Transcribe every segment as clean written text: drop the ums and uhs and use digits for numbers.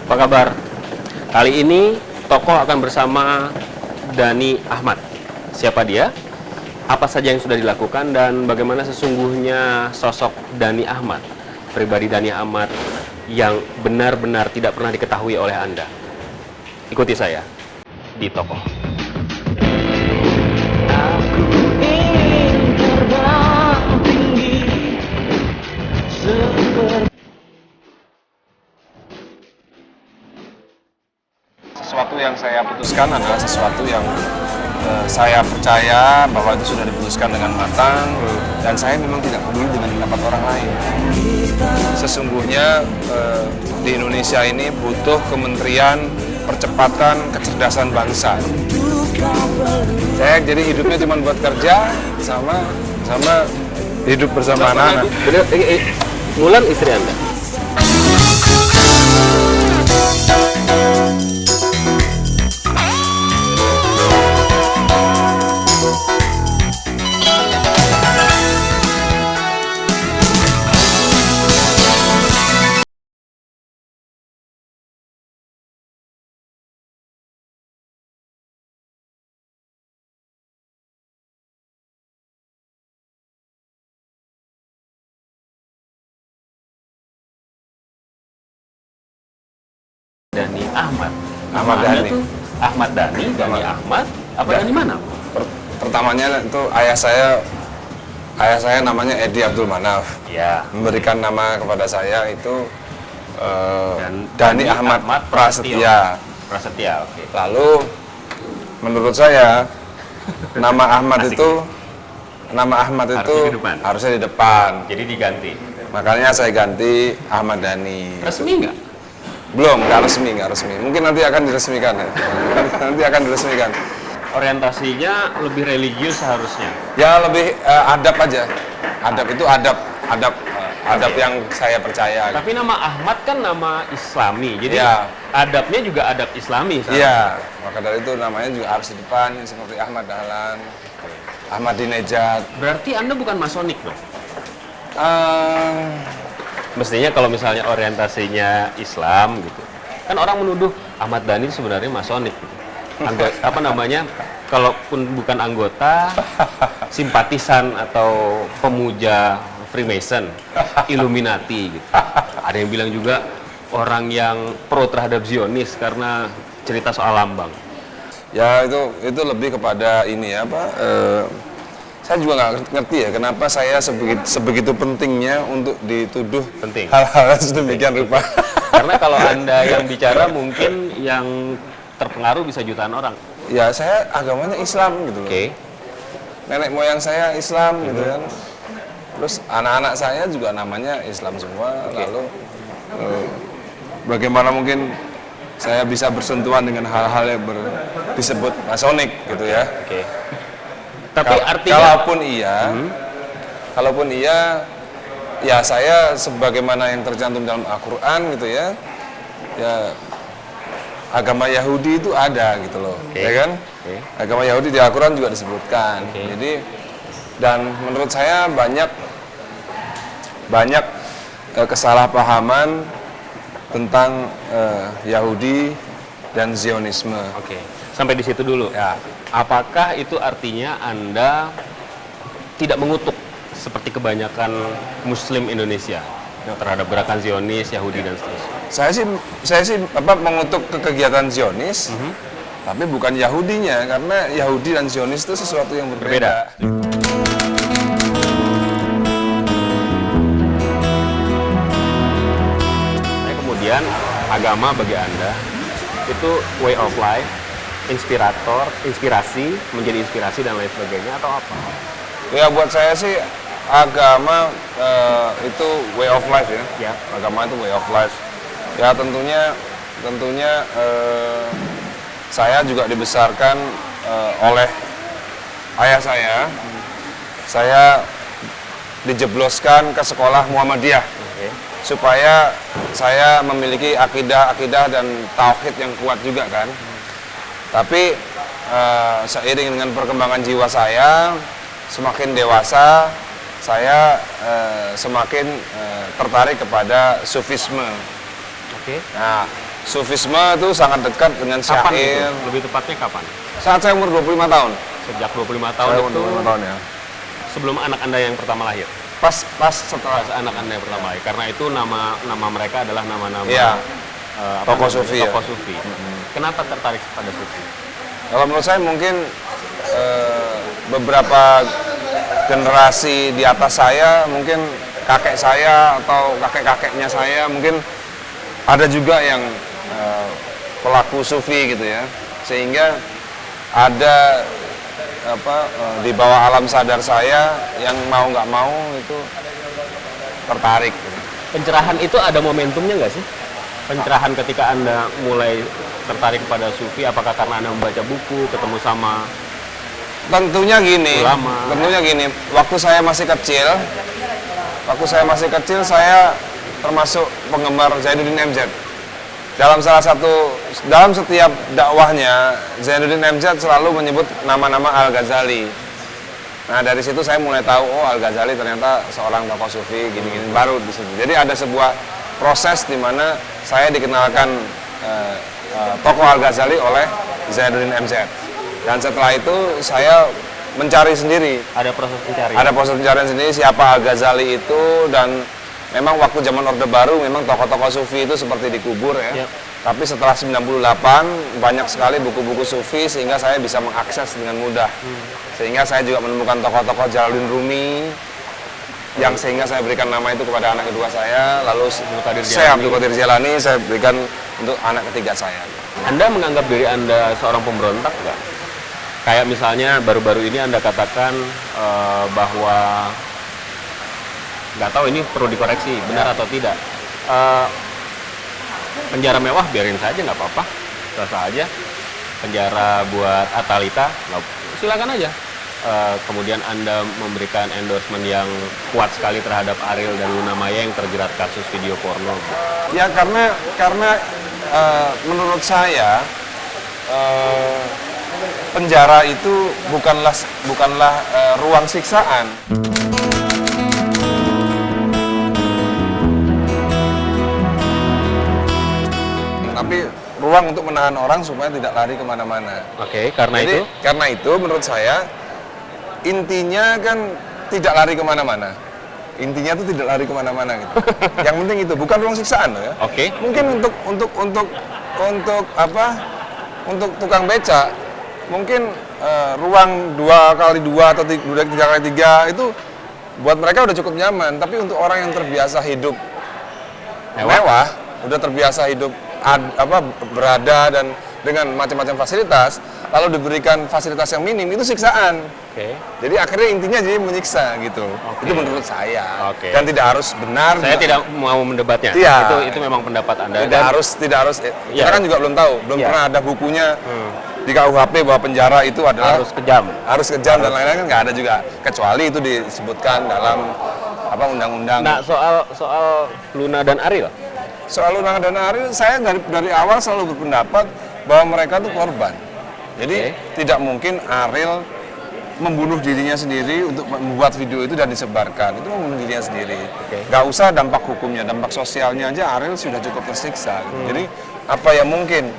Apa kabar? Kali ini tokoh akan bersama Dhani Ahmad. Siapa dia? Apa saja yang sudah dilakukan dan bagaimana sesungguhnya sosok Dhani Ahmad, pribadi Dhani Ahmad yang benar-benar tidak pernah diketahui oleh Anda. Ikuti saya di Tokoh. Sesuatu yang saya putuskan adalah sesuatu yang saya percaya bahwa itu sudah diputuskan dengan matang dan saya memang tidak peduli dengan pendapat orang lain. Sesungguhnya di Indonesia ini butuh Kementerian Percepatan Kecerdasan Bangsa. Saya jadi hidupnya cuma buat kerja sama hidup bersama anak-anak. Mulan istri Anda? Dhani Ahmad. Ahmad Anda Dhani. tuh Ahmad Dhani, Dhani Ahmad. Apa Dhani mana? Pertamanya itu ayah saya namanya Edi Abdul Manaf. Ya. Memberikan nama kepada saya itu Dan Dhani Ahmad Prasetya. Prasetya, oke. Lalu menurut saya nama Ahmad Asik. itu Harusnya di depan. harusnya di depan. Jadi diganti. Makanya saya ganti Ahmad Dhani. Resmi nggak? Belum, nggak resmi. Mungkin nanti akan diresmikan ya. Nanti akan diresmikan. Orientasinya lebih religius seharusnya. Ya lebih adab aja. Adab itu adab yang saya percaya. Tapi nama Ahmad kan nama Islami, jadi Ya. adabnya juga adab Islami. Iya, maka dari itu namanya juga harus di depan seperti Ahmad Dahlan, Ahmadinejad. Berarti Anda bukan Masonik dong? Eh, Mestinya kalau misalnya orientasinya Islam gitu, kan orang menuduh Ahmad Dhani sebenarnya Masonik. Gitu. Apa namanya? Kalaupun bukan anggota, simpatisan atau pemuja Freemason, Illuminati gitu. Ada yang bilang juga orang yang pro terhadap Zionis karena cerita soal lambang. Ya itu lebih kepada ini ya saya juga nggak ngerti ya kenapa saya sebegitu pentingnya untuk dituduh Penting. hal-hal sedemikian rupa. Karena kalau Anda yang bicara mungkin yang terpengaruh bisa jutaan orang. Ya saya agamanya Islam gitu loh. Oke. Nenek moyang saya Islam gitu kan. Terus anak-anak saya juga namanya Islam semua. Oke. Lalu bagaimana mungkin saya bisa bersentuhan dengan hal-hal yang disebut masonik gitu ya. Oke. Tapi artinya kalaupun iya, ya saya sebagaimana yang tercantum dalam Al-Quran gitu ya, ya agama Yahudi itu ada gitu loh, Oke. ya kan? Oke. Agama Yahudi di Al-Quran juga disebutkan. Oke. Jadi dan menurut saya banyak kesalahpahaman tentang Yahudi dan Zionisme. Oke. Sampai di situ dulu. Ya. Apakah itu artinya Anda tidak mengutuk seperti kebanyakan Muslim Indonesia terhadap gerakan Zionis, Yahudi dan seterusnya? Saya sih mengutuk kegiatan Zionis, tapi bukan Yahudinya karena Yahudi dan Zionis itu sesuatu yang berbeda. Kemudian agama bagi Anda itu way of life, inspirasi, menjadi inspirasi dan lain sebagainya atau apa? Ya buat saya sih agama itu way of life ya. Ya. Agama itu way of life. Ya tentunya saya juga dibesarkan oleh ayah saya. Saya dijebloskan ke sekolah Muhammadiyah. Oke. Supaya saya memiliki akidah dan tauhid yang kuat juga kan. Tapi seiring dengan perkembangan jiwa saya, semakin dewasa, saya semakin tertarik kepada sufisme. Oke. Nah, Sufisme itu sangat dekat dengan Kapan syair. itu? Lebih tepatnya kapan? Saat saya umur 25 tahun. Sejak 25 tahun Saya itu umur 25 tahun ya. sebelum anak Anda yang pertama lahir. Pas setelah Pas anak Anda yang pertama lahir. Karena itu nama mereka adalah nama-nama Iya. Tokoh namanya? Sufi ya. Tokoh Sufi. Kenapa tertarik pada Sufi? kalau menurut saya mungkin beberapa generasi di atas saya, mungkin kakek saya atau kakek-kakeknya saya, mungkin ada juga yang pelaku sufi gitu ya, sehingga ada di bawah alam sadar saya yang mau nggak mau itu tertarik gitu. Pencerahan itu ada momentumnya nggak sih? Pencerahan ketika Anda mulai tertarik pada Sufi, apakah karena Anda membaca buku, ketemu sama Tentunya ulama? waktu saya masih kecil, saya termasuk penggemar Zainuddin MZ. Dalam setiap dakwahnya, Zainuddin MZ selalu menyebut nama-nama Al-Ghazali. Nah, dari situ saya mulai tahu, oh Al-Ghazali ternyata seorang tokoh sufi, gini-gini, baru di situ. Jadi ada sebuah proses di mana saya dikenalkan tokoh Al-Ghazali oleh Zainuddin MZ. Dan setelah itu saya mencari sendiri. Ada proses pencarian? Ada proses pencarian sendiri siapa Al-Ghazali itu, dan memang waktu zaman Orde Baru memang tokoh-tokoh sufi itu seperti dikubur ya. Yep. Tapi setelah 98 banyak sekali buku-buku sufi sehingga saya bisa mengakses dengan mudah. Sehingga saya juga menemukan tokoh-tokoh Jalaluddin Rumi yang sehingga saya berikan nama itu kepada anak kedua saya, lalu saya Abdul Qadir Jailani saya berikan untuk anak ketiga saya. Anda menganggap diri Anda seorang pemberontak nggak? Kayak misalnya baru-baru ini Anda katakan bahwa nggak tahu ini perlu dikoreksi benar atau tidak. Penjara mewah biarin saja nggak apa-apa, sah aja. Penjara buat Atalita, silakan aja. Kemudian Anda memberikan endorsement yang kuat sekali terhadap Ariel dan Luna Maya yang terjerat kasus video porno. Ya karena menurut saya penjara itu bukanlah ruang siksaan. Tapi ruang untuk menahan orang supaya tidak lari kemana-mana. Oke, karena itu menurut saya intinya kan tidak lari kemana-mana. Intinya itu tidak lari kemana-mana gitu. Yang penting itu bukan ruang siksaan loh ya. Oke. Mungkin untuk tukang beca mungkin ruang 2x2 atau 3x3 itu buat mereka udah cukup nyaman. Tapi untuk orang yang terbiasa hidup mewah, udah terbiasa hidup berada dan dengan macam-macam fasilitas, lalu diberikan fasilitas yang minim, itu siksaan. Oke. Jadi akhirnya intinya jadi menyiksa gitu. Oke. Itu menurut saya. Oke. Dan tidak harus benar. Saya tidak mau mendebatnya. Iya. Itu memang pendapat Anda. Tidak harus. Iya. Kita kan juga belum tahu, belum Iya. pernah ada bukunya di KUHP bahwa penjara itu adalah harus kejam. dan lain-lain kan nggak ada juga. Kecuali itu disebutkan dalam undang-undang. Nah, soal Luna dan Ariel. Soal Luna dan Ariel, saya dari awal selalu berpendapat bahwa mereka itu korban. Jadi tidak mungkin Ariel membunuh dirinya sendiri untuk membuat video itu dan disebarkan. Itu membunuh dirinya sendiri. Nggak usah dampak hukumnya, dampak sosialnya aja Ariel sudah cukup tersiksa. Gitu. Jadi apa yang mungkin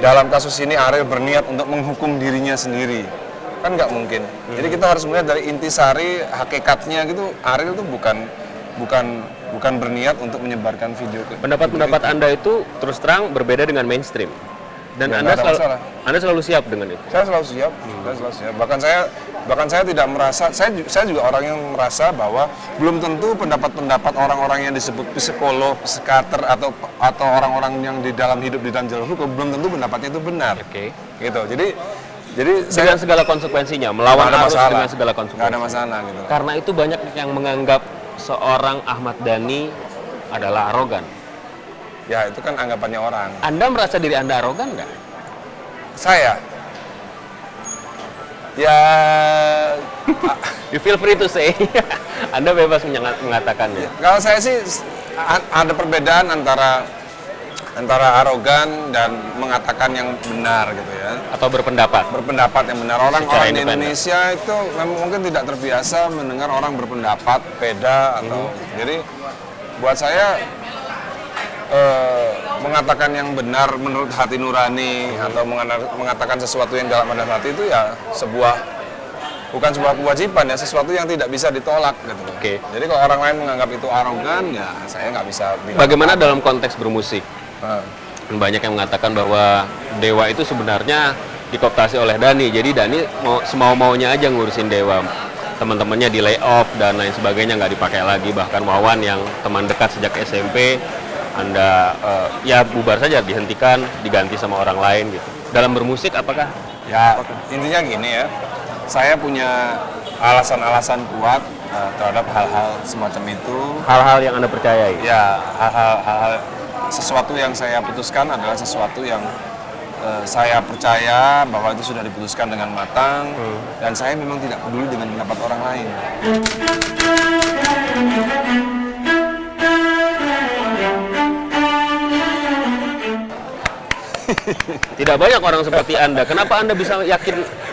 dalam kasus ini Ariel berniat untuk menghukum dirinya sendiri? Kan nggak mungkin. Jadi kita harus melihat dari intisari hakikatnya gitu. Ariel itu bukan berniat untuk menyebarkan video. Pendapat Anda itu terus terang berbeda dengan mainstream. Dan Ya, Anda selalu siap dengan itu. Saya selalu siap. Saya selalu siap. Bahkan saya tidak merasa. Saya juga orang yang merasa bahwa belum tentu pendapat orang-orang yang disebut psikolog, psikiater atau orang-orang yang di dalam hidup di dalam jalur hukum belum tentu pendapatnya itu benar. Oke. Gitu. Jadi dengan segala konsekuensinya, melawan arus dengan segala konsekuensi. Nggak ada masalah gitu. Karena itu banyak yang menganggap seorang Ahmad Dhani adalah arogan. Ya itu kan anggapannya orang. Anda merasa diri Anda arogan nggak? Saya? Ya... You feel free to say. Anda bebas mengatakannya. Kalau saya sih ada perbedaan antara arogan dan mengatakan yang benar gitu ya. Atau berpendapat yang benar. Orang-orang di independen. Indonesia itu memang mungkin tidak terbiasa mendengar orang berpendapat beda atau jadi buat saya mengatakan yang benar menurut hati nurani atau mengatakan sesuatu yang dalam hati itu ya bukan sebuah kewajiban ya, sesuatu yang tidak bisa ditolak gitu. Oke. Jadi kalau orang lain menganggap itu arogan ya saya nggak bisa bilang. Bagaimana apa. dalam konteks bermusik? Banyak yang mengatakan bahwa Dewa itu sebenarnya dikooptasi oleh Dhani. Jadi Dhani semau-maunya aja ngurusin Dewa. Teman-temannya di layoff dan lain sebagainya, nggak dipakai lagi. Bahkan Wawan yang teman dekat sejak SMP, Anda ya bubar saja, dihentikan, diganti sama orang lain gitu. Dalam bermusik apakah? Ya intinya gini ya, saya punya alasan-alasan kuat terhadap hal-hal semacam itu. Hal-hal yang Anda percayai? Ya, hal-hal sesuatu yang saya putuskan adalah sesuatu yang saya percaya bahwa itu sudah diputuskan dengan matang dan saya memang tidak peduli dengan pendapat orang lain. Tidak banyak orang seperti Anda. Kenapa Anda bisa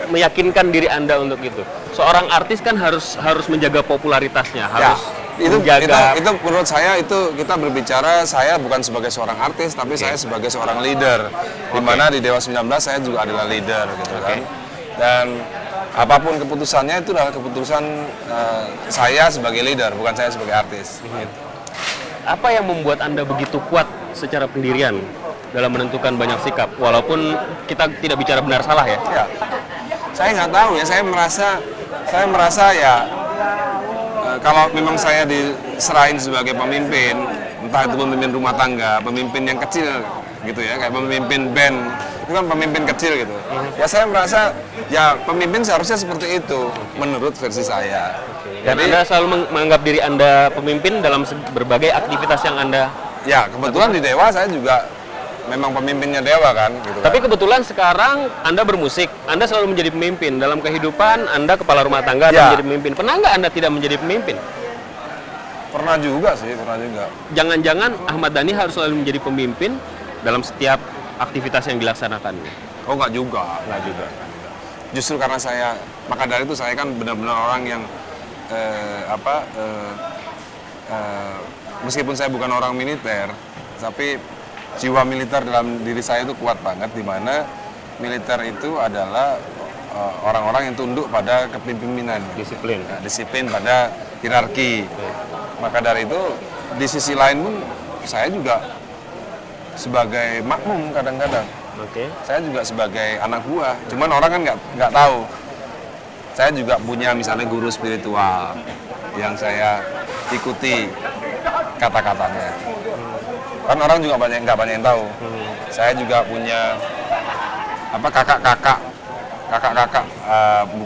meyakinkan diri Anda untuk itu? Seorang artis kan harus menjaga popularitasnya, harus menjaga. Itu menurut saya itu kita berbicara, saya bukan sebagai seorang artis tapi saya sebagai seorang leader. Di mana di Dewa 19 saya juga adalah leader gitu kan. Dan apapun keputusannya itu adalah keputusan saya sebagai leader, bukan saya sebagai artis. Gitu. Apa yang membuat Anda begitu kuat secara pendirian dalam menentukan banyak sikap, walaupun kita tidak bicara benar salah ya? Ya, saya nggak tahu ya. Saya merasa ya kalau memang saya diserahin sebagai pemimpin, entah itu pemimpin rumah tangga, pemimpin yang kecil gitu ya, kayak pemimpin band, itu kan pemimpin kecil gitu. Ya saya merasa ya pemimpin seharusnya seperti itu menurut versi saya. Dan Anda selalu menganggap diri Anda pemimpin dalam berbagai aktivitas yang Anda. Ya kebetulan di Dewa saya juga memang pemimpinnya Dewa kan gitu. Tapi kebetulan sekarang Anda bermusik, Anda selalu menjadi pemimpin. Dalam kehidupan Anda kepala rumah tangga, Anda menjadi pemimpin. Pernah nggak Anda tidak menjadi pemimpin? Pernah juga sih, pernah juga. Jangan-jangan Ahmad Dhani harus selalu menjadi pemimpin dalam setiap aktivitas yang dilaksanakan? Oh nggak juga. Justru karena maka dari itu saya kan benar-benar orang yang meskipun saya bukan orang militer, tapi jiwa militer dalam diri saya itu kuat banget, di mana militer itu adalah orang-orang yang tunduk pada kepemimpinan, disiplin pada hierarki. Maka dari itu di sisi lain pun saya juga sebagai makmum kadang-kadang. Saya juga sebagai anak buah. Cuman orang kan nggak tahu. Saya juga punya misalnya guru spiritual yang saya ikuti kata-katanya. Kan orang juga nggak banyak yang tahu. Saya juga punya kakak-kakak,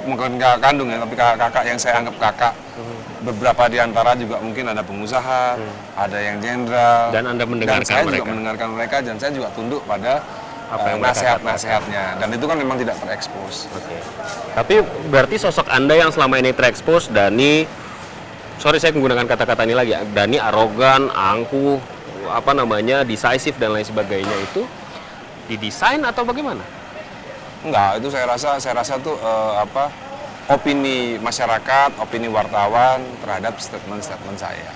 mungkin kakak kandung ya, tapi kakak yang saya anggap kakak. Beberapa di antara juga mungkin ada pengusaha, ada yang jenderal. Dan Anda mendengarkan dan saya mereka. juga mendengarkan mereka dan saya juga tunduk pada apa yang nasihat-nasihatnya. Dan itu kan memang tidak terekspos. Tapi berarti sosok Anda yang selama ini terekspos, Dhani, sorry saya menggunakan kata-kata ini lagi, Dhani arogan, angkuh, decisive dan lain sebagainya, itu didesain atau bagaimana? Enggak, itu saya rasa tuh opini masyarakat, opini wartawan terhadap statement-statement saya.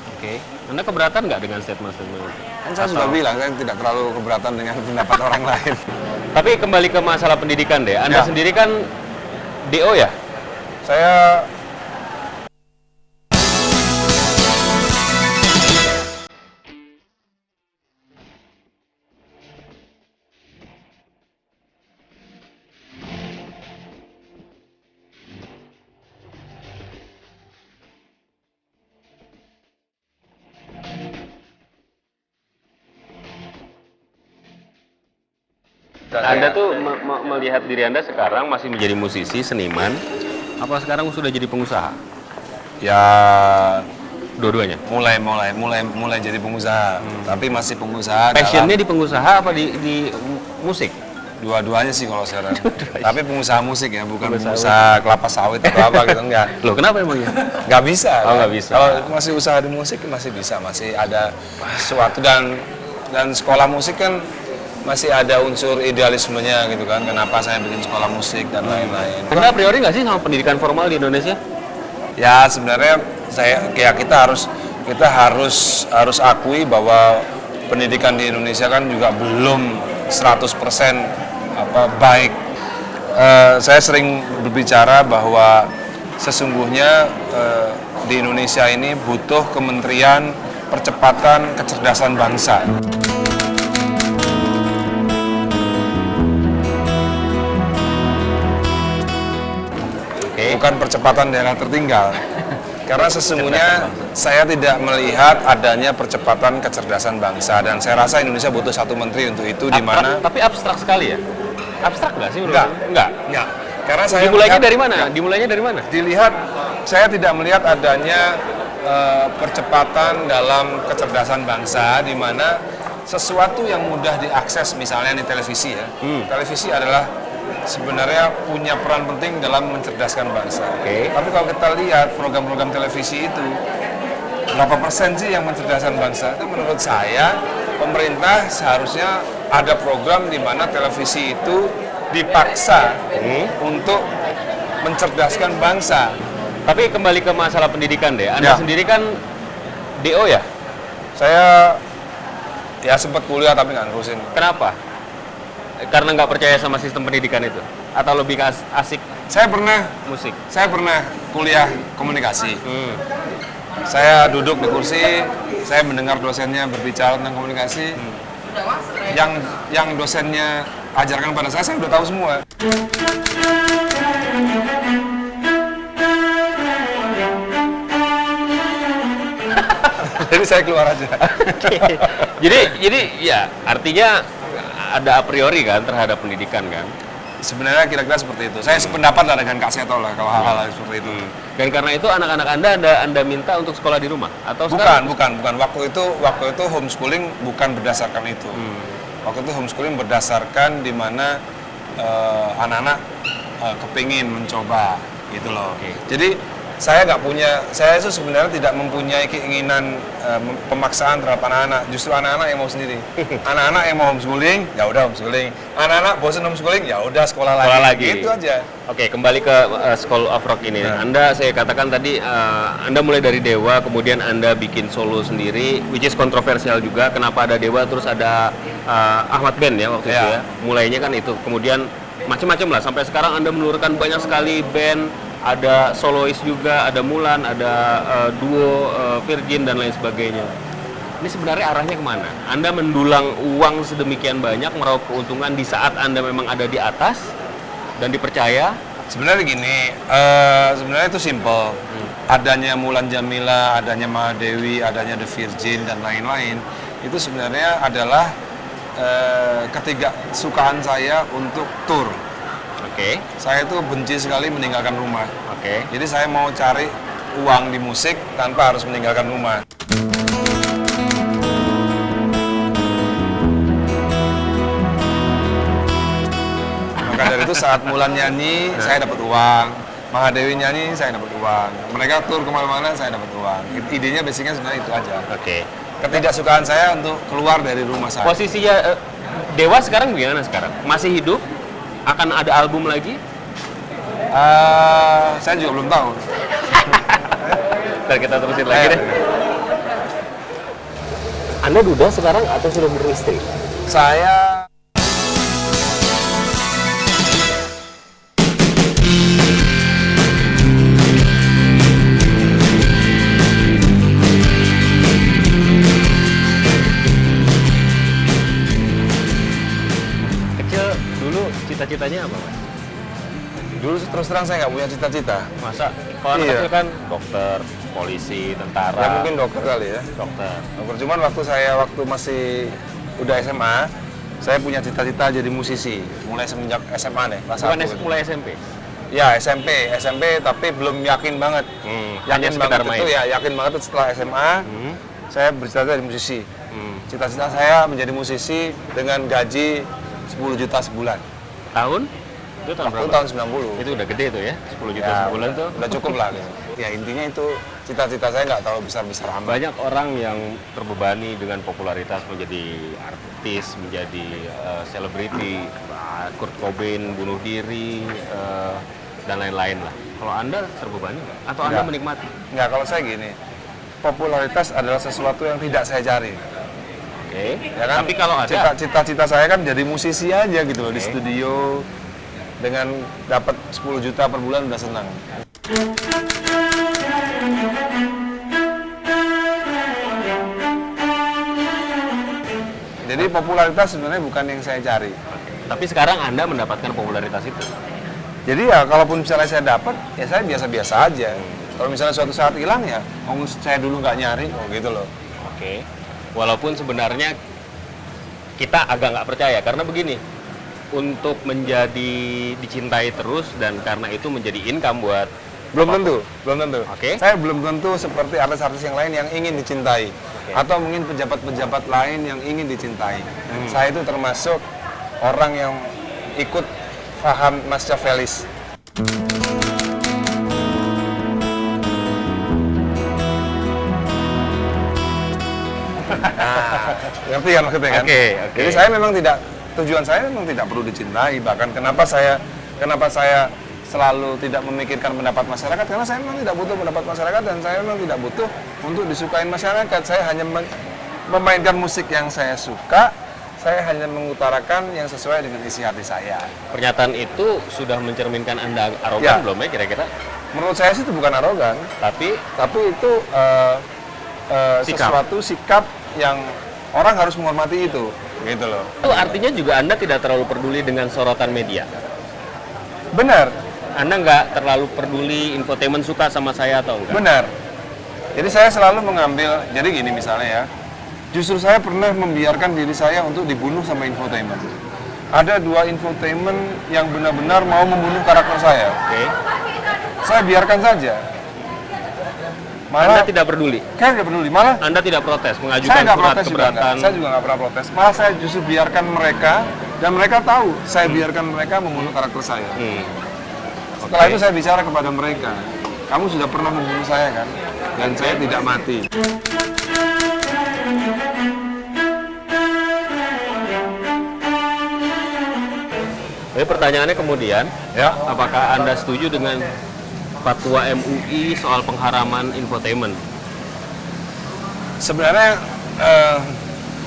Anda keberatan nggak dengan statement-statement itu? Kan saya sudah bilang, saya tidak terlalu keberatan dengan pendapat orang lain. Tapi kembali ke masalah pendidikan deh, Anda sendiri kan DO ya? Saya Anda tuh melihat diri Anda sekarang masih menjadi musisi, seniman, apa sekarang sudah jadi pengusaha? ya Dua-duanya? mulai jadi pengusaha, tapi masih pengusaha. Passionnya di pengusaha apa di musik? Dua-duanya sih kalau saya rasa. Tapi pengusaha musik ya, bukan pengusaha kelapa sawit atau apa gitu, enggak. Loh, kenapa emangnya? Nggak bisa. Oh, nggak bisa. Kalau masih usaha di musik masih bisa, masih ada sesuatu, dan sekolah musik kan masih ada unsur idealismenya gitu kan. Kenapa saya bikin sekolah musik dan lain-lain. Anda a priori nggak sih sama pendidikan formal di Indonesia? Ya sebenarnya kita harus akui bahwa pendidikan di Indonesia kan juga belum 100% baik. Saya sering berbicara bahwa sesungguhnya di Indonesia ini butuh Kementerian Percepatan Kecerdasan Bangsa. Bukan percepatan daerah tertinggal. Karena sesungguhnya saya tidak melihat adanya percepatan kecerdasan bangsa, dan saya rasa Indonesia butuh satu menteri untuk itu, di mana. Tapi abstrak sekali ya? Abstrak nggak sih menurut Anda? Enggak. Karena saya Dimulainya dari mana? Dimulainya dari mana? Dilihat, saya tidak melihat adanya percepatan dalam kecerdasan bangsa, di mana sesuatu yang mudah diakses, misalnya di televisi ya. Televisi adalah sebenarnya punya peran penting dalam mencerdaskan bangsa. Tapi kalau kita lihat program-program televisi itu, berapa persen sih yang mencerdaskan bangsa? Itu menurut saya, pemerintah seharusnya ada program di mana televisi itu dipaksa untuk mencerdaskan bangsa. Tapi kembali ke masalah pendidikan deh. Anda sendiri kan DO ya? Saya ya sempat kuliah tapi nggak nerusin. Kenapa? Karena nggak percaya sama sistem pendidikan itu? Atau lebih asik Saya pernah musik? Saya pernah kuliah komunikasi. Saya duduk di kursi, saya mendengar dosennya berbicara tentang komunikasi. Yang dosennya ajarkan pada saya udah tahu semua. Jadi saya keluar aja. Jadi ya artinya ada a priori kan terhadap pendidikan kan? Sebenarnya kira-kira seperti itu. Saya sependapat lah dengan Kak Seto lah kalau hal-hal seperti itu. Dan karena itu anak-anak Anda minta untuk sekolah di rumah atau bukan. Waktu itu homeschooling bukan berdasarkan itu. Waktu itu homeschooling berdasarkan di mana anak-anak kepingin mencoba gitu loh. Jadi saya itu sebenarnya tidak mempunyai keinginan pemaksaan terhadap anak-anak. Justru anak-anak yang mau sendiri. Anak-anak yang mau homeschooling, ya udah homeschooling. Anak-anak bosan homeschooling, ya udah sekolah lagi. Gitu aja. Oke, kembali ke School of Rock ini. Anda, saya katakan tadi, Anda mulai dari Dewa, kemudian Anda bikin solo sendiri, which is kontroversial juga. Kenapa ada Dewa, terus ada Ahmad Band ya waktu itu ya. Mulainya kan itu. Kemudian macam-macam lah. Sampai sekarang Anda menurunkan banyak sekali band. Ada solois juga, ada Mulan, ada duo Virgin dan lain sebagainya. Ini sebenarnya arahnya kemana? Anda mendulang uang sedemikian banyak, meraup keuntungan di saat Anda memang ada di atas dan dipercaya? Sebenarnya gini, sebenarnya itu simple. Adanya Mulan Jamila, adanya Mahadewi, adanya The Virgin dan lain-lain, itu sebenarnya adalah ketidaksukaan saya untuk tour. Saya itu benci sekali meninggalkan rumah. Jadi saya mau cari uang di musik tanpa harus meninggalkan rumah. Maka dari itu saat Mulan nyanyi, saya dapat uang. Mahadewi nyanyi, saya dapat uang. Mereka tur kemana-mana, saya dapat uang. Idenya basicnya sebenarnya itu aja. Ketidaksukaan saya untuk keluar dari rumah saya. Posisinya Dewa sekarang gimana sekarang? Masih hidup? Akan ada album lagi? Saya juga belum tahu. Ntar kita terusin lagi deh. Anda duda sekarang atau sudah beristri? Saya cita-citanya apa, Mas? dulu terus terang saya nggak punya cita-cita. Masa? Kalau anak kecil kan dokter, polisi, tentara. Ya mungkin dokter kali ya. Dokter. Cuman waktu masih udah SMA, saya punya cita-cita jadi musisi. Mulai semenjak SMA nih, kelas 1. Mulai SMP? Ya SMP tapi belum yakin banget. Yakin banget itu ya, yakin banget itu setelah SMA. Saya bercita-cita jadi musisi. Cita-cita saya menjadi musisi dengan gaji 10 juta sebulan. Tahun? Itu tahun berapa? Tahun 90. Itu udah gede tuh ya, 10 juta sebulan tuh. Udah cukup lah. Ya intinya itu cita-cita saya nggak terlalu besar-besar amat. Banyak orang yang terbebani dengan popularitas menjadi artis, menjadi selebriti, Kurt Cobain bunuh diri, dan lain-lain lah. Kalau Anda terbebani nggak? Atau Anda menikmati? Nggak, kalau saya gini, popularitas adalah sesuatu yang tidak saya cari. Oke. Ya kan? Tapi kalau ada Cita-cita saya kan jadi musisi aja gitu loh, di studio dengan dapat 10 juta per bulan udah senang. Jadi popularitas sebenarnya bukan yang saya cari. tapi sekarang Anda mendapatkan popularitas itu. Jadi ya kalaupun misalnya saya dapat, ya saya biasa-biasa aja. Kalau misalnya suatu saat hilang ya, saya dulu nggak nyari, gitu loh. Oke. Walaupun sebenarnya kita agak nggak percaya karena begini, untuk menjadi dicintai terus dan karena itu menjadi income buat Belum tentu. Oke. Saya belum tentu seperti artis-artis yang lain yang ingin dicintai. Atau mungkin pejabat-pejabat lain yang ingin dicintai. Saya itu termasuk orang yang ikut paham Machiavellis. Nah, ngerti kan maksudnya kan? Oke. Jadi saya memang tujuan saya memang tidak perlu dicintai. Bahkan kenapa saya selalu tidak memikirkan pendapat masyarakat, karena saya memang tidak butuh pendapat masyarakat dan saya memang tidak butuh untuk disukain masyarakat. Saya hanya memainkan musik yang saya suka, saya hanya mengutarakan yang sesuai dengan isi hati saya. Pernyataan itu sudah mencerminkan Anda arogan Ya. belum ya kira-kira? Menurut saya sih itu bukan arogan, Tapi tapi itu sesuatu sikap yang orang harus menghormati itu, gitu loh. itu artinya juga Anda tidak terlalu peduli dengan sorotan media. Benar, Anda nggak terlalu peduli infotainment suka sama saya atau enggak? benar. Jadi saya selalu mengambil, jadi gini misalnya ya, justru saya pernah membiarkan diri saya untuk dibunuh sama infotainment. Ada 2 infotainment yang benar-benar mau membunuh karakter saya. Oke. Saya biarkan saja. Anda Malah tidak peduli. saya tidak peduli, malah Anda tidak protes, saya mengajukan nggak surat protes juga, keberatan. saya juga nggak pernah protes. Malah saya justru biarkan mereka, dan mereka tahu saya biarkan mereka membunuh karakter saya. Setelah Oke. itu saya bicara kepada mereka, kamu sudah pernah membunuh saya kan? Dan saya tidak mati. Jadi pertanyaannya kemudian, Ya, apakah Anda setuju dengan fatwa MUI soal pengharaman infotainment? sebenarnya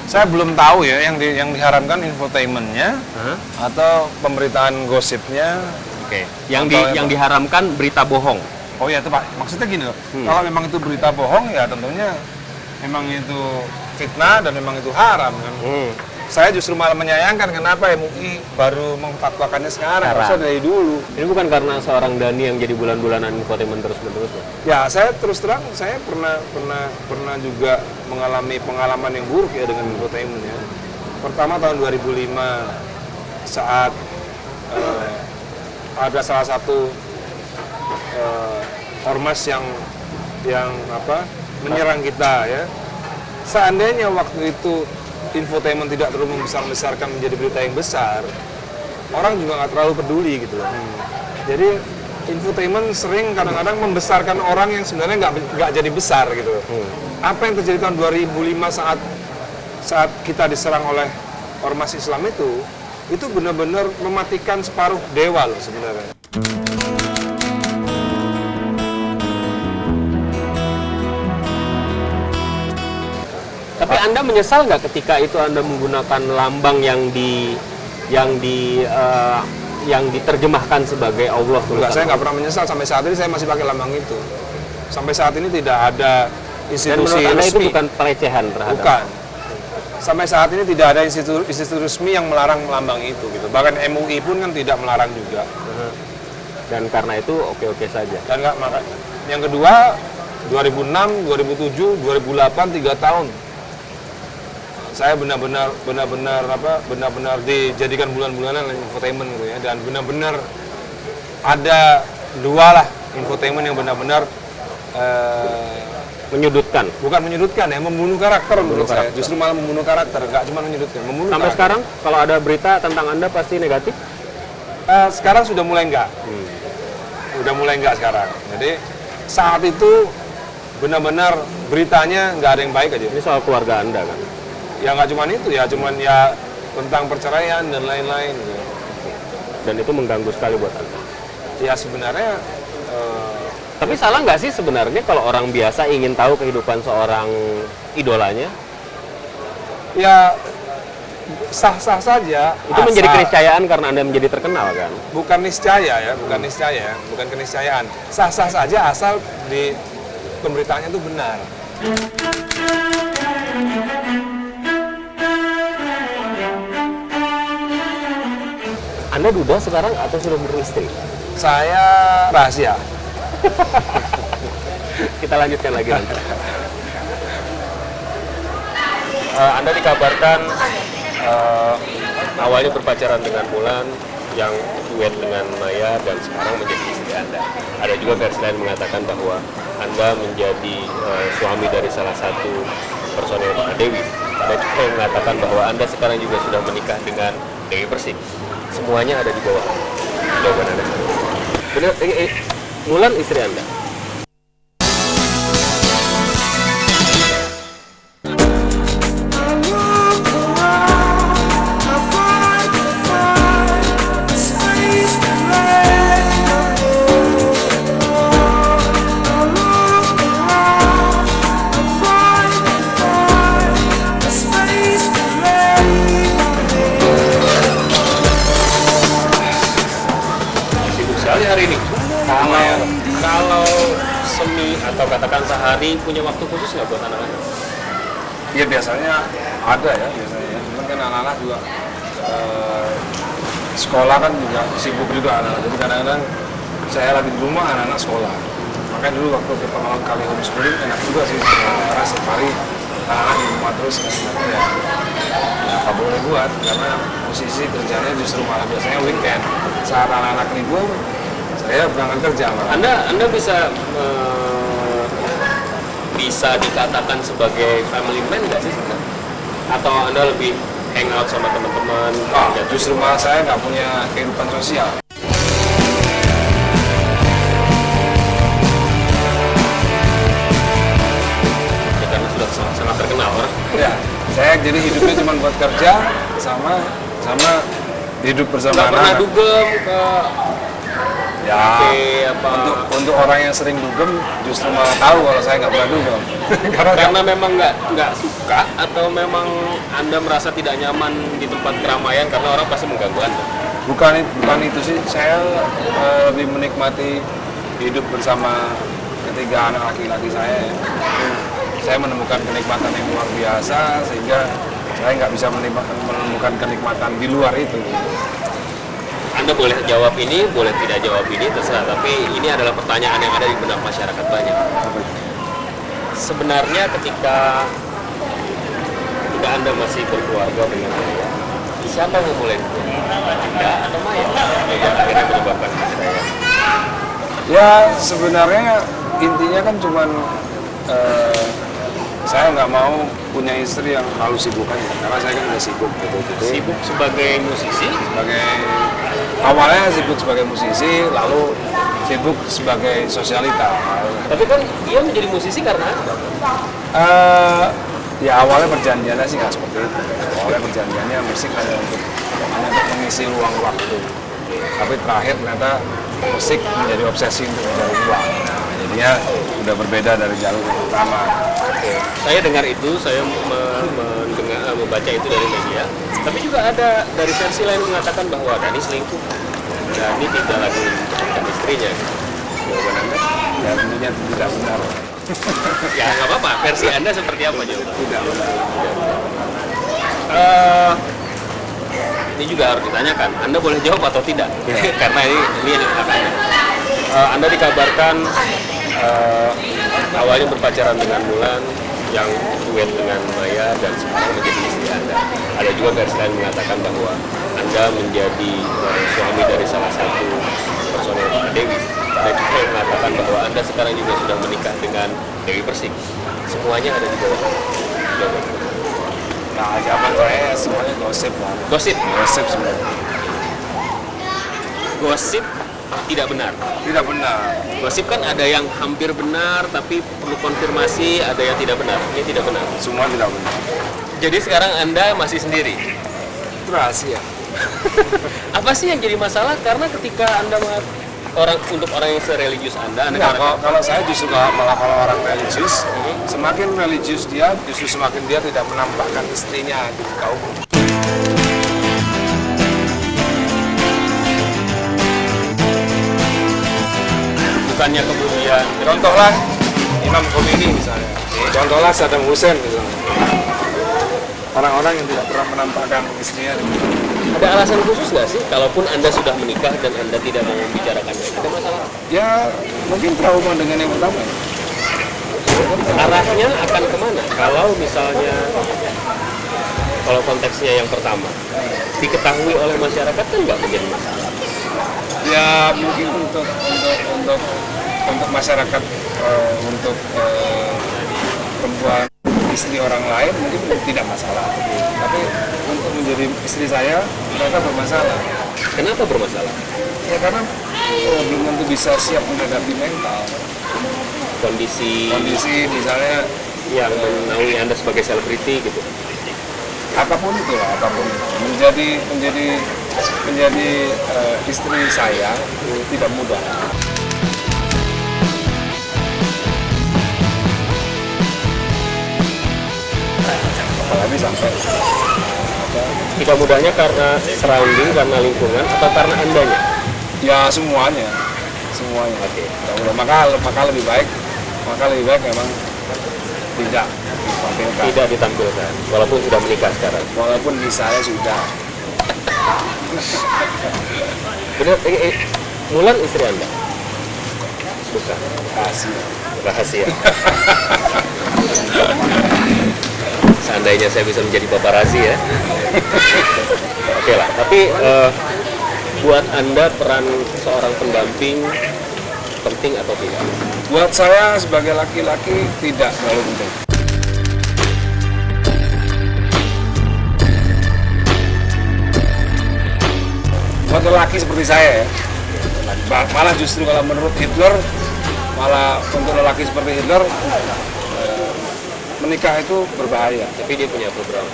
saya belum tahu ya yang diharamkan infotainmentnya Hah? atau pemberitaan gosipnya. Oke. Atau Yang apa? diharamkan berita bohong. Oh ya itu Pak, maksudnya gini loh, kalau memang itu berita bohong ya tentunya memang itu fitnah dan memang itu haram kan. Saya justru malah menyayangkan kenapa MUI baru memfatwakannya sekarang, Sekarang. harusnya dari dulu. Ini bukan karena seorang Dani yang jadi bulan-bulanan infotainment terus-menerus ya? Ya saya terus terang saya pernah juga mengalami pengalaman yang buruk ya dengan infotainment ya. Pertama tahun 2005 saat ada salah satu ormas yang menyerang kita ya. Seandainya waktu itu infotainment tidak terlalu membesar-besarkan menjadi berita yang besar, orang juga nggak terlalu peduli gitu loh. Jadi infotainment sering kadang-kadang membesarkan orang yang sebenarnya nggak jadi besar gitu loh. Apa yang terjadi tahun 2005 saat kita diserang oleh ormas Islam itu benar-benar mematikan separuh dewa loh sebenarnya. Tapi Anda menyesal nggak ketika itu Anda menggunakan lambang yang diterjemahkan sebagai Allah? Enggak, saya nggak pernah menyesal. Sampai saat ini saya masih pakai lambang itu. Sampai saat ini tidak ada Dan institusi menurut Anda itu resmi. bukan pelecehan terhadap? Bukan. Sampai saat ini tidak ada institusi resmi yang melarang lambang itu gitu. Bahkan MUI pun kan tidak melarang juga. Dan karena itu oke-oke saja. Dan nggak maka. Yang kedua 2006, 2007, 2008 3 tahun. Saya benar-benar dijadikan bulan-bulanan infotainment gitu ya, dan benar-benar ada 2 lah infotainment yang benar-benar Menyudutkan. bukan menyudutkan ya, membunuh karakter menurut saya. karakter. Justru malah membunuh karakter, nggak cuma menyudutkan, membunuh Sampai karakter. sekarang kalau ada berita tentang Anda pasti negatif? Sekarang sudah mulai enggak. Udah mulai enggak sekarang. Jadi saat itu benar-benar beritanya nggak ada yang baik aja. Ini soal keluarga Anda kan? Ya nggak cuma itu ya, cuman ya tentang perceraian dan lain-lain gitu. Dan itu mengganggu sekali buat Anda. Ya sebenarnya Tapi salah nggak sih sebenarnya kalau orang biasa ingin tahu kehidupan seorang idolanya? Ya sah-sah saja. Itu menjadi keniscayaan karena Anda menjadi terkenal kan? Bukan niscaya ya, bukan niscaya, bukan keniscayaan. Sah-sah saja asal di pemberitaannya itu benar. Anda duda sekarang atau sudah beristri? Saya rahasia. Kita lanjutkan lagi nanti. Anda dikabarkan awalnya berpacaran dengan Mulan, yang duet dengan Maya, dan sekarang menjadi istri Anda. Ada juga versi lain mengatakan bahwa Anda menjadi suami dari salah satu personel Pak Dewi. Ada juga yang mengatakan bahwa Anda sekarang juga sudah menikah dengan Dewi Persik. Semuanya ada di bawah jawaban Anda. Benar, Mulan istri Anda? Sekali hari ini. Kalau semi atau katakan sehari punya waktu khusus nggak buat anak-anak? Ya biasanya ada ya biasanya. Cuman kan anak-anak juga sekolah kan juga sibuk juga anak-anak. Jadi kadang-kadang saya lagi di rumah, anak-anak sekolah. Makanya dulu waktu pertama kali homeschooling enak juga sih, karena setiap hari anak-anak di rumah terus kan. Ya apa boleh buat, karena posisi kerjanya justru malah biasanya weekend. Saat anak-anak libur, saya berangkat kerja. Anda bisa dikatakan sebagai family man nggak sih sebenarnya? Atau Anda lebih hangout sama teman-teman? Justru malah saya nggak punya kehidupan sosial. Ya, karena sudah sangat terkenal orang. Ya, saya jadi hidupnya cuma buat kerja sama hidup bersama Nggak pernah anak. dugem ke Ya, kafe apa? untuk orang yang sering dugem justru malah tahu kalau saya nggak pernah dugem. Karena memang nggak suka, atau memang Anda merasa tidak nyaman di tempat keramaian karena orang pasti mengganggu Anda? Bukan itu sih, saya lebih menikmati hidup bersama ketiga anak laki-laki saya. Saya menemukan kenikmatan yang luar biasa, sehingga saya nggak bisa menemukan kenikmatan di luar itu. Anda boleh jawab ini, boleh tidak jawab ini, terserah. Tapi ini adalah pertanyaan yang ada di benak masyarakat banyak. Sebenarnya ketika Anda masih berkeluarga dengan Maya, siapa yang mulai? Anda atau Maya? Yang akhirnya menyebabkan perceraian. Ya sebenarnya intinya kan cuman saya nggak mau punya istri yang terlalu sibuk aja, karena saya kan udah sibuk gitu. Sibuk sebagai musisi? Awalnya sibuk sebagai musisi, lalu sibuk sebagai sosialita. Tapi kan dia menjadi musisi karena Anda. Ya awalnya perjanjiannya sih nggak seperti itu. Awalnya perjanjiannya musik hanya untuk mengisi luang waktu. Tapi terakhir ternyata musik menjadi obsesi untuk mencari uang. Nah, jadinya udah berbeda dari jalur yang utama. Saya dengar itu, saya membaca itu dari media. Tapi juga ada dari versi lain mengatakan bahwa Dani selingkuh. Dani tidak lagi memperhatikan istrinya. Jawaban Anda? Ya tentunya tidak benar. Ya nggak apa-apa, versi Anda seperti apa jawaban? Tidak benar. Ini juga harus ditanyakan. Anda boleh jawab atau tidak? Karena ini yang akan. Anda dikabarkan awalnya berpacaran dengan Mulan, yang duet dengan Maya, dan sekarang menjadi istri Anda. Ada juga versi lain mengatakan bahwa Anda menjadi suami dari salah satu personel Pak Dewi. Ada juga yang mengatakan bahwa Anda sekarang juga sudah menikah dengan Dewi Persik. Semuanya ada di bawah. Nah, zaman saya semuanya gosip lah. Gosip? Gosip sebenarnya. Gosip tidak benar. Tidak benar. Gosip kan ada yang hampir benar, tapi perlu konfirmasi, ada yang tidak benar. Ini tidak benar. Semua tidak benar. Jadi sekarang Anda masih sendiri? Itu rahasia. Apa sih yang jadi masalah? Karena ketika Anda untuk orang yang sereligius Anda Enggak, katakan, kalau saya justru malah kalau orang religius, semakin religius dia, justru semakin dia tidak menampakkan istrinya di muka umum. bukannya kemudian Contohlah Imam Khomeini misalnya, contohlah Saddam Hussein misalnya. Orang-orang yang tidak pernah menampakkan istrinya di muka umum. ada alasan khusus nggak sih, kalaupun Anda sudah menikah dan Anda tidak mau membicarakannya, ada masalah? Ya mungkin trauma dengan yang pertama. Arahnya akan kemana? Kalau misalnya, kalau konteksnya yang pertama, diketahui oleh masyarakat kan nggak menjadi masalah. Ya mungkin untuk masyarakat, untuk perempuan istri orang lain mungkin tidak masalah. Tapi untuk menjadi istri saya mereka bermasalah. Kenapa bermasalah? Ya karena belum tentu bisa siap menghadapi mental Kondisi misalnya yang menaungi Anda sebagai selebriti gitu. apapun itu lah, apapun menjadi istri saya tidak mudah. Apalagi sampai Tidak mudahnya karena surrounding, karena lingkungan, atau karena Andanya? ya semuanya. Oke. Ya udah, maka lebih baik memang tidak ditampilkan. Tidak ditampilkan, walaupun sudah menikah sekarang. Walaupun misalnya sudah. Benar, Mulan istri Anda? Bukan. Kasih. Rahasia. Seandainya saya bisa menjadi paparazzi ya. Oke lah, tapi buat Anda peran seorang pendamping penting atau tidak? Buat saya sebagai laki-laki tidak terlalu penting. Buat lelaki seperti saya ya, malah justru kalau menurut Hitler, malah untuk lelaki seperti Hitler, menikah itu berbahaya. Tapi dia punya program.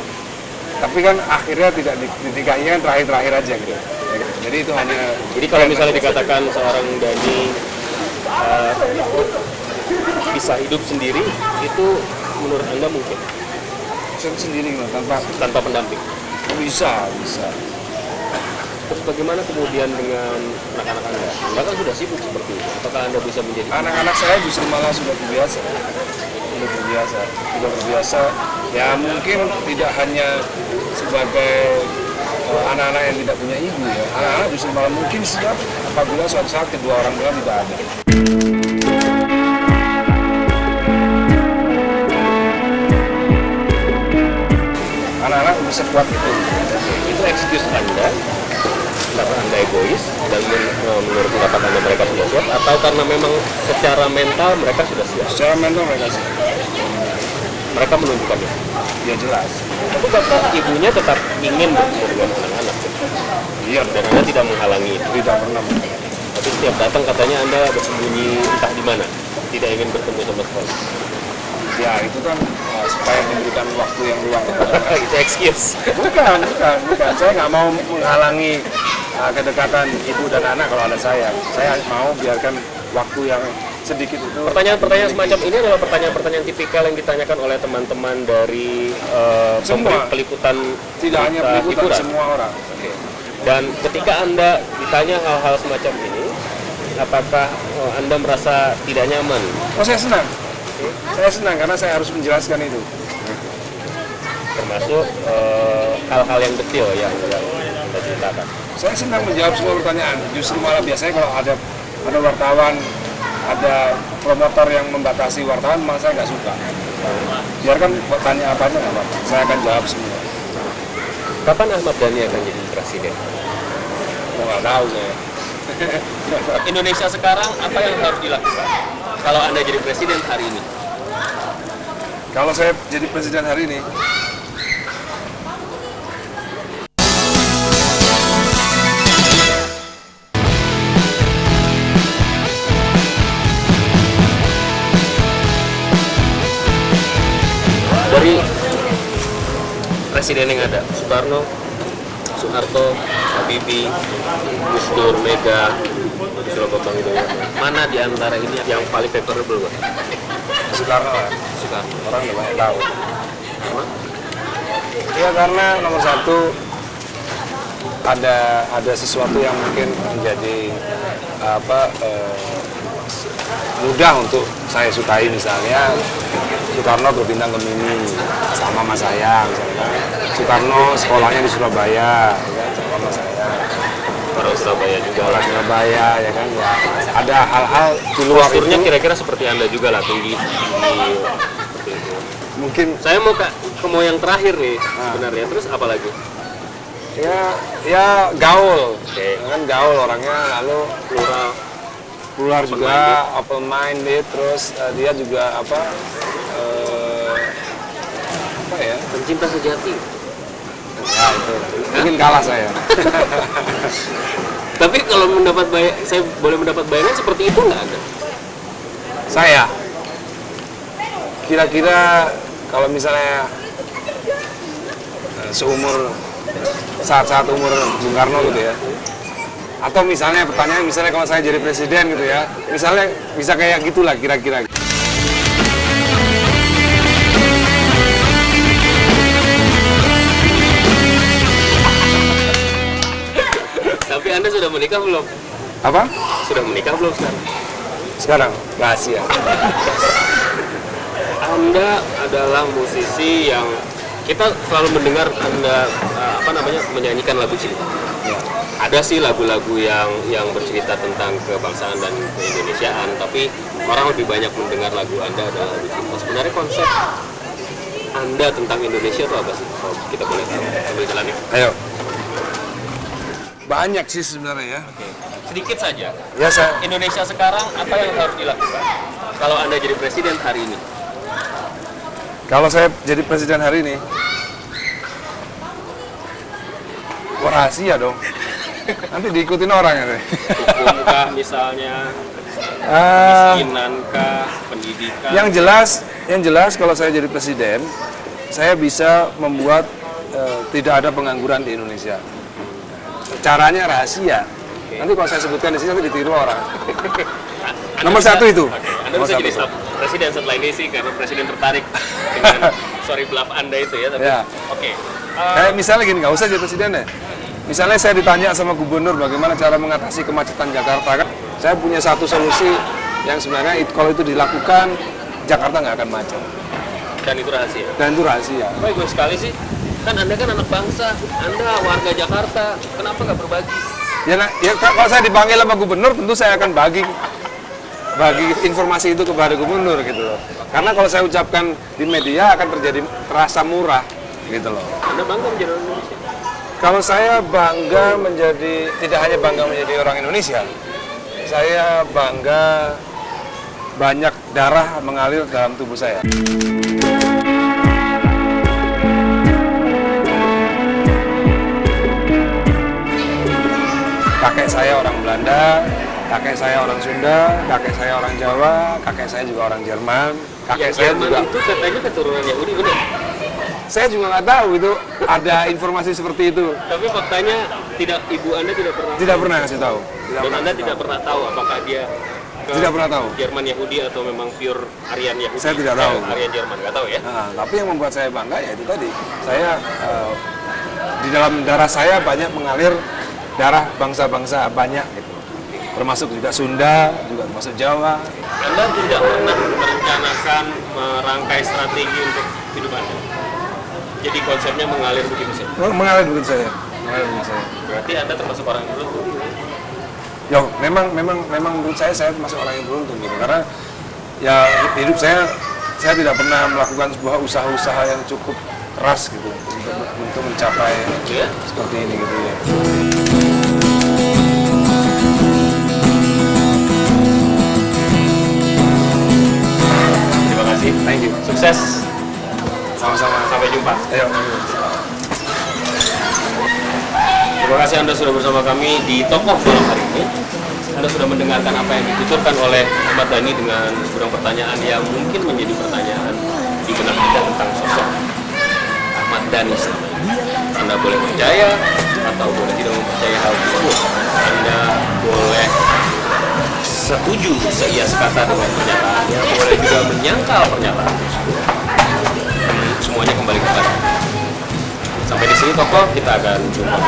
Tapi kan akhirnya tidak dinikahinya terakhir-terakhir aja gitu. Jadi itu hanya. Jadi kalau misalnya dikatakan seorang Dani bisa hidup sendiri, itu menurut Anda mungkin? Sendiri gitu, Tanpa pendamping? bisa. Terus bagaimana kemudian dengan anak-anak Anda? Anda kan sudah sibuk seperti itu. Apakah Anda bisa menjadi... Anak-anak saya justru malah sudah terbiasa. Sudah terbiasa. Ya mungkin tidak hanya sebagai anak-anak yang tidak punya ibu ya. Anak-anak justru malah mungkin siap apabila suatu saat kedua orang tua tidak ada. Anak-anak bisa kuat itu. Itu excuse Anda karena Anda egois dan menurut pendapat Anda mereka sudah siap, atau karena memang secara mental mereka sudah siap? Secara mental mereka sih. Mereka menunjukkannya. Ya jelas. Tapi bapak ibunya tetap ingin bertemu dengan anak-anak. Iya. Dan Anda tidak menghalangi itu. Tidak pernah. Tapi setiap datang katanya Anda bersembunyi entah di mana, tidak ingin bertemu sama sekali. Ya itu kan supaya memberikan waktu yang luang. Itu excuse. Bukan. Saya nggak mau menghalangi kedekatan ibu dan anak kalau ada saya. Saya mau biarkan waktu yang sedikit itu. Pertanyaan-pertanyaan semacam ini adalah pertanyaan-pertanyaan tipikal yang ditanyakan oleh teman-teman dari Semua. peliputan Tidak hanya peliputan, hiburan. semua orang. Oke. Dan ketika Anda ditanya hal-hal semacam ini, apakah Anda merasa tidak nyaman? Oh saya senang. Saya senang karena saya harus menjelaskan itu. Termasuk hal-hal yang detail yang kita ceritakan. Saya senang menjawab semua pertanyaan. Justru malah biasanya kalau ada wartawan, ada promotor yang membatasi wartawan, malah saya nggak suka. Biarkan tanya apa aja nggak apa-apa. Saya akan jawab semua. Kapan Ahmad Dhani akan jadi presiden? Nggak tahu saya. Indonesia sekarang apa yang harus dilakukan kalau Anda jadi presiden hari ini? Kalau saya jadi presiden hari ini, dari presiden yang ada, Soeharto, Habibie, Gus Dur, Mega, Susilo Bambang Yudhoyono. Mana di antara ini yang paling favorable buat? Soekarno lah. Soekarno. Orang udah banyak tahu. Kenapa? Ya karena nomor satu ada sesuatu yang mungkin menjadi mudah untuk saya sukai, misalnya Soekarno berbintang Gemini sama Mas saya, misalnya Soekarno sekolahnya di Surabaya, ya, sama Mas saya. Orang Surabaya juga. Orang Surabaya, ya kan, ya. Ada hal-hal di luar Posturnya itu. kira-kira seperti Anda juga lah, tinggi, seperti itu. Mungkin Saya mau yang terakhir nih sebenarnya. Terus apa lagi? ya gaul, Oke. kan gaul orangnya, lalu Plural. juga open minded, terus dia juga apa ya? Pencinta sejati. Ya itu mungkin kalah saya. Tapi kalau saya boleh mendapat bayangan seperti itu nggak ada? Saya kira-kira kalau misalnya seumur saat umur Bung Karno gitu ya, atau misalnya pertanyaan misalnya kalau saya jadi presiden gitu ya, misalnya bisa kayak gitulah kira-kira. Tapi Anda sudah menikah belum? Apa? Sudah menikah belum sekarang? Sekarang rahasia. Anda adalah musisi yang kita selalu mendengar Anda menyanyikan lagu cinta. Ya. Ada sih lagu-lagu yang bercerita tentang kebangsaan dan keindonesiaan, tapi orang lebih banyak mendengar lagu Anda adalah lagu cinta. Sebenarnya konsep Anda tentang Indonesia itu apa sih? Kalau kita boleh tahu, sambil jalan ya. Ayo. Banyak sih sebenarnya ya. Sedikit saja. Ya saya. Indonesia sekarang apa yang harus dilakukan? Kalau Anda jadi presiden hari ini? Kalau saya jadi presiden hari ini, rahasia dong. Nanti diikutin orang ya. Hukumkah misalnya, miskinankah, pendidikan? Yang jelas kalau saya jadi presiden, saya bisa membuat tidak ada pengangguran di Indonesia. Caranya rahasia. Nanti kalau saya sebutkan di sini nanti ditiru orang. Nomor satu itu. Anda bisa jadi presiden setelah ini sih, karena presiden tertarik dengan sorry bluff Anda itu ya. Tapi, Ya. Oke. Kayak misalnya gini, nggak usah jadi presiden deh. Misalnya saya ditanya sama gubernur bagaimana cara mengatasi kemacetan Jakarta, kan saya punya satu solusi yang sebenarnya kalau itu dilakukan Jakarta nggak akan macet. Dan itu rahasia. Dan itu rahasia. Bagus sekali sih. Kan Anda kan anak bangsa, Anda warga Jakarta, kenapa nggak berbagi? Ya kalau saya dipanggil sama gubernur, tentu saya akan bagi informasi itu kepada gubernur gitu loh. Karena kalau saya ucapkan di media akan terasa murah gitu loh. Anda bangga menjadi orang Indonesia? Kalau saya bangga tidak hanya bangga menjadi orang Indonesia, saya bangga banyak darah mengalir dalam tubuh saya. Kakek saya orang Belanda, kakek saya orang Sunda, kakek saya orang Jawa, kakek saya juga orang Jerman, kakek saya Jerman juga. itu katanya keturunan Yahudi, benar? Saya juga nggak tahu itu ada informasi seperti itu. Tapi faktanya ibu Anda tidak pernah. Tidak pernah kasih tahu. Dan Anda tidak pernah tahu apakah dia Tidak pernah tahu. Jerman Yahudi atau memang pure Aryan Yahudi? Saya tidak tahu. Aryan Jerman, nggak tahu ya? Nah, tapi yang membuat saya bangga ya itu tadi. Saya di dalam darah saya banyak mengalir darah bangsa-bangsa banyak gitu. Termasuk juga Sunda, juga termasuk Jawa. Anda tidak pernah merencanakan merangkai strategi untuk hidup Anda? Jadi konsepnya mengalir begitu saja? Mengalir begitu saya. Mengalir begitu saya. Berarti Anda termasuk orang yang beruntung? Yo, memang menurut saya termasuk orang yang beruntung gitu. Karena ya hidup saya tidak pernah melakukan sebuah usaha-usaha yang cukup keras gitu untuk mencapai seperti ini gitu ya. Terima kasih. Thank you. Sukses. Sama-sama. Sampai jumpa. Ayo. Terima kasih Anda sudah bersama kami di Tokoh Forum hari ini. Anda sudah mendengarkan apa yang dituturkan oleh Ahmad Dhani dengan sekurang pertanyaan yang mungkin menjadi pertanyaan di benak kita tentang sosok Ahmad Dhani selama ini. Anda boleh percaya atau boleh tidak mempercayai hal tersebut. Anda boleh setuju seia sekata dengan pernyataannya, boleh juga menyangkal pernyataan tersebut. Semuanya kembali kepada. Sampai di sini Koko, kita akan jumpa.